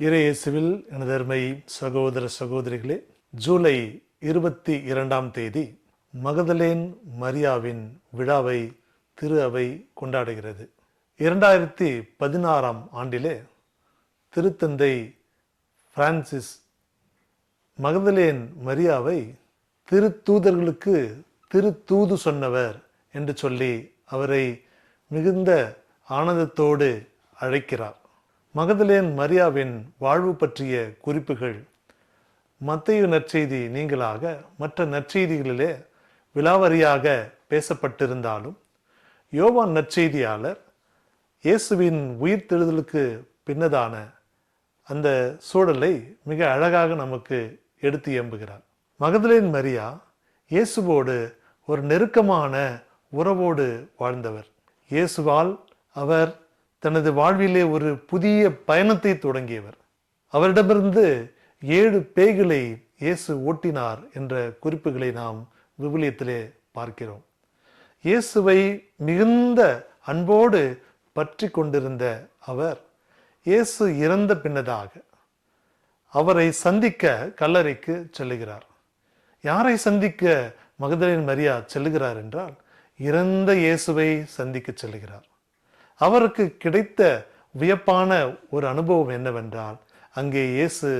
இறையேசுவில் எனது அருமை சகோதர சகோதரிகளே, ஜூலை 22 மகதலேன் மரியாவின் விழாவை திரு அவை கொண்டாடுகிறது. 2016 ஆண்டிலே திருத்தந்தை பிரான்சிஸ் மகதலேன் மரியாவை திருத்தூதர்களுக்கு திருத்தூது சொன்னவர் என்று சொல்லி அவரை மிகுந்த ஆனந்தத்தோடு அழைக்கிறார். மகதலேன் மரியாவின் வாழ்வு பற்றிய குறிப்புகள் மத்தேயு நற்செய்தி நீங்களாக மற்ற நற்செய்திகளிலே விலாவரியாக பேசப்பட்டிருந்தாலும், யோவான் நற்செய்தியாளர் இயேசுவின் உயிர்த்தெழுதலுக்கு பின்னதான அந்த சூழலை மிக அழகாக நமக்கு எடுத்து எம்புகிறார். மகதலேன் மரியா இயேசுவோடு ஒரு நெருக்கமான உறவோடு வாழ்ந்தவர். இயேசுவால் அவர் தனது வாழ்விலே ஒரு புதிய பயணத்தை தொடங்கியவர். அவரிடமிருந்து 7 பேய்களை இயேசு ஓட்டினார் என்ற குறிப்புகளை நாம் விவிலியத்திலே பார்க்கிறோம். இயேசுவை மிகுந்த அன்போடு பற்றி கொண்டிருந்த அவர் இயேசு இறந்த பின்னதாக அவரை சந்திக்க கல்லறைக்கு செல்லுகிறார். யாரை சந்திக்க மகதலேன் மரியா செல்லுகிறார் என்றால், இறந்த இயேசுவை சந்திக்க செல்லுகிறார். அவருக்கு கிடைத்த வியப்பான ஒரு அனுபவம் என்னவென்றால், அங்கே இயேசு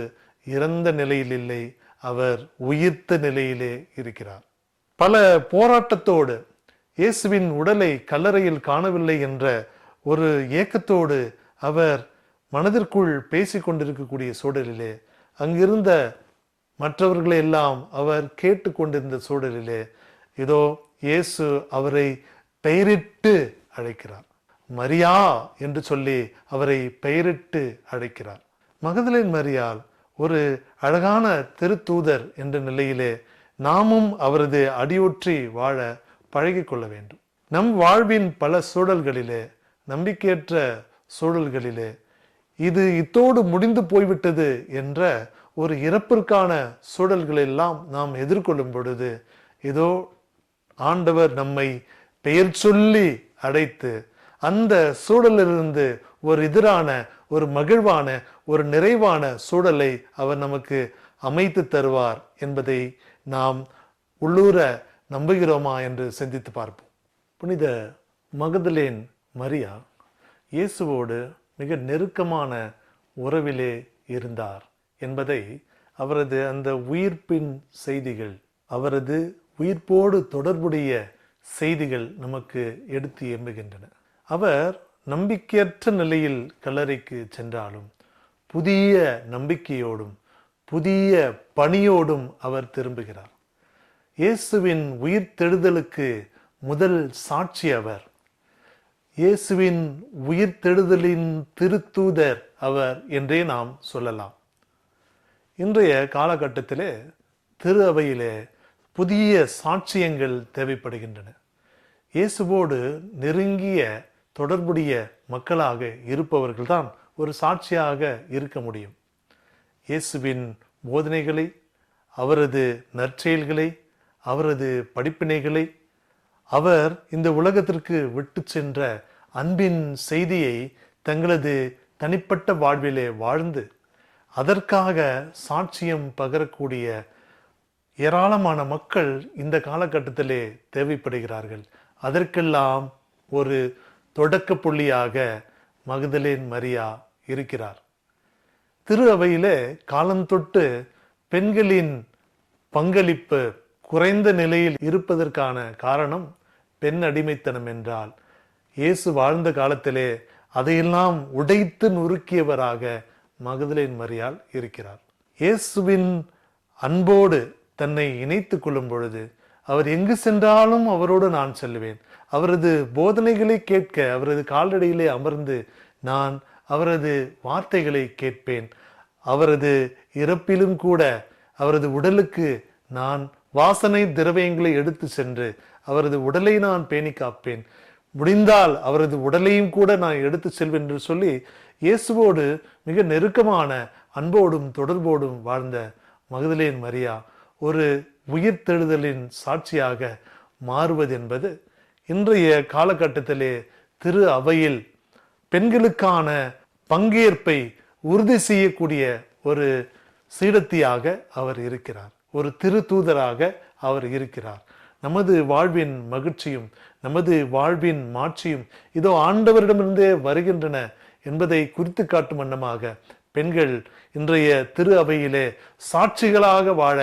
இறந்த நிலையில் இல்லை, அவர் உயிர்த்த நிலையிலே இருக்கிறார். பல போராட்டத்தோடு இயேசுவின் உடலை கல்லறையில் காணவில்லை என்ற ஒரு ஏக்கத்தோடு அவர் மனதிற்குள் பேசிக் கொண்டிருக்கக்கூடிய சூழலிலே, அங்கிருந்த மற்றவர்களை எல்லாம் அவர் கேட்டு கொண்டிருந்த சூழலிலே, இதோ இயேசு அவரை பெயரிட்டு அழைக்கிறார். மரியா என்று சொல்லி அவரை பெயரிட்டு அழைக்கிறார். மகதலேன் மரியாள் ஒரு அழகான திருத்தூதர் என்ற நிலையிலே நாமும் அவரது அடியொற்றி வாழ பழகி கொள்ள வேண்டும். நம் வாழ்வின் பல சூழல்களிலே, நம்பிக்கையற்ற சூழல்களிலே, இது இத்தோடு முடிந்து போய்விட்டது என்ற ஒரு இறப்பிற்கான சூழல்களெல்லாம் நாம் எதிர்கொள்ளும் பொழுது, இதோ ஆண்டவர் நம்மை பெயர் சொல்லி அழைத்து அந்த சூழலிலிருந்து ஒரு எதிரான, ஒரு மகிழ்வான, ஒரு நிறைவான சூழலை அவர் நமக்கு அமைத்து தருவார் என்பதை நாம் உள்ளூர நம்புகிறோமா என்று சிந்தித்து பார்ப்போம். புனித மகதலேன் மரியா இயேசுவோடு மிக நெருக்கமான உறவிலே இருந்தார் என்பதை அவரது அந்த உயிர்ப்பின் செய்திகள், அவரது உயிர்ப்போடு தொடர்புடைய செய்திகள் நமக்கு எடுத்து எம்புகின்றன. அவர் நம்பிக்கையற்ற நிலையில் கல்லறைக்கு சென்றாலும் புதிய நம்பிக்கையோடும் புதிய பணியோடும் அவர் திரும்புகிறார். இயேசுவின் உயிர்த்தெழுதலுக்கு முதல் சாட்சி அவர். இயேசுவின் உயிர்த்தெழுதலின் திருத்தூதர் அவர் என்றே நாம் சொல்லலாம். இன்றைய காலகட்டத்திலே திரு அவையிலே புதிய சாட்சியங்கள் தேவைப்படுகின்றன. இயேசுவோடு நெருங்கிய தொடர்புடைய மக்களாக இருப்பவர்கள்தான் ஒரு சாட்சியாக இருக்க முடியும். இயேசுவின் போதனைகளை, அவரது நற்செயல்களை, அவரது படிப்பினைகளை, அவர் இந்த உலகத்திற்கு விட்டு சென்ற அன்பின் செய்தியை தங்களது தனிப்பட்ட வாழ்விலே வாழ்ந்து அதற்காக சாட்சியம் பகரக்கூடிய ஏராளமான மக்கள் இந்த காலகட்டத்திலே தேவைப்படுகிறார்கள். அதற்கெல்லாம் ஒரு தொடக்க புள்ளியாக மகதலேன் மரியா இருக்கிறார். திரு அவையிலே காலந்தொட்டு பெண்களின் பங்களிப்பு குறைந்த நிலையில் இருப்பதற்கான காரணம் பெண் அடிமைத்தனம் என்றால், இயேசு வாழ்ந்த காலத்திலே அதையெல்லாம் உடைத்து நுறுக்கியவராக மகதலேன் மரியாள் இருக்கிறார். இயேசுவின் அன்போடு தன்னை இணைத்துக் கொள்ளும் பொழுது, அவர் எங்கு சென்றாலும் அவரோடு நான் செல்வேன், அவரது போதனைகளை கேட்க அவரது காலடியிலே அமர்ந்து நான் அவரது வார்த்தைகளை கேட்பேன், அவரது இறப்பிலும் கூட அவரது உடலுக்கு நான் வாசனை திரவியங்களை எடுத்து சென்று அவரது உடலை நான் பேணி காப்பேன், முடிந்தால் அவரது உடலையும் கூட நான் எடுத்து செல்வேன் என்று சொல்லி இயேசுவோடு மிக நெருக்கமான அன்போடும் தொடர்போடும் வாழ்ந்த மகதலேன் மரியா ஒரு உயிர்த்தெழுதலின் சாட்சியாக மாறுவது என்பது இன்றைய காலகட்டத்திலே திரு அவையில் பெண்களுக்கான பங்கேற்பை உறுதி செய்யக்கூடிய ஒரு சீடத்தியாக அவர் இருக்கிறார், ஒரு திருத்தூதராக அவர் இருக்கிறார். நமது வாழ்வின் மகிழ்ச்சியும் நமது வாழ்வின் மாட்சியும் இதோ ஆண்டவரிடமிருந்தே வருகின்றன என்பதை குறித்து காட்டும் வண்ணமாக பெண்கள் இன்றைய திரு அவையிலே சாட்சிகளாக வாழ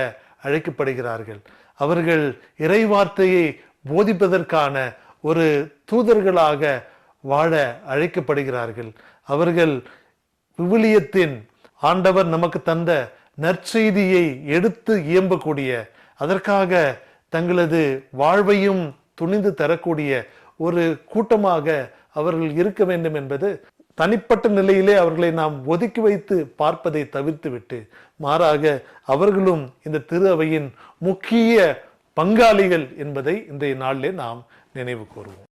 அழைக்கப்படுகிறார்கள். அவர்கள் இறை வார்த்தையை போதிப்பதற்கான ஒரு தூதர்களாக வாழ அழைக்கப்படுகிறார்கள். அவர்கள் விவிலியத்தின் ஆண்டவர் நமக்கு தந்த நற்செய்தியை எடுத்து இயம்பக்கூடிய, அதற்காக தங்களது வாழ்வையும் துணிந்து தரக்கூடிய ஒரு கூட்டமாக அவர்கள் இருக்க வேண்டும் என்பது தனிப்பட்ட நிலையிலே அவர்களை நாம் ஒதுக்கி வைத்து பார்ப்பதை தவிர்த்துவிட்டு, மாறாக அவர்களும் இந்த திரு அவையின் முக்கிய பங்காளிகள் என்பதை இன்றைய நாளிலே நாம் நினைவு கூறுவோம்.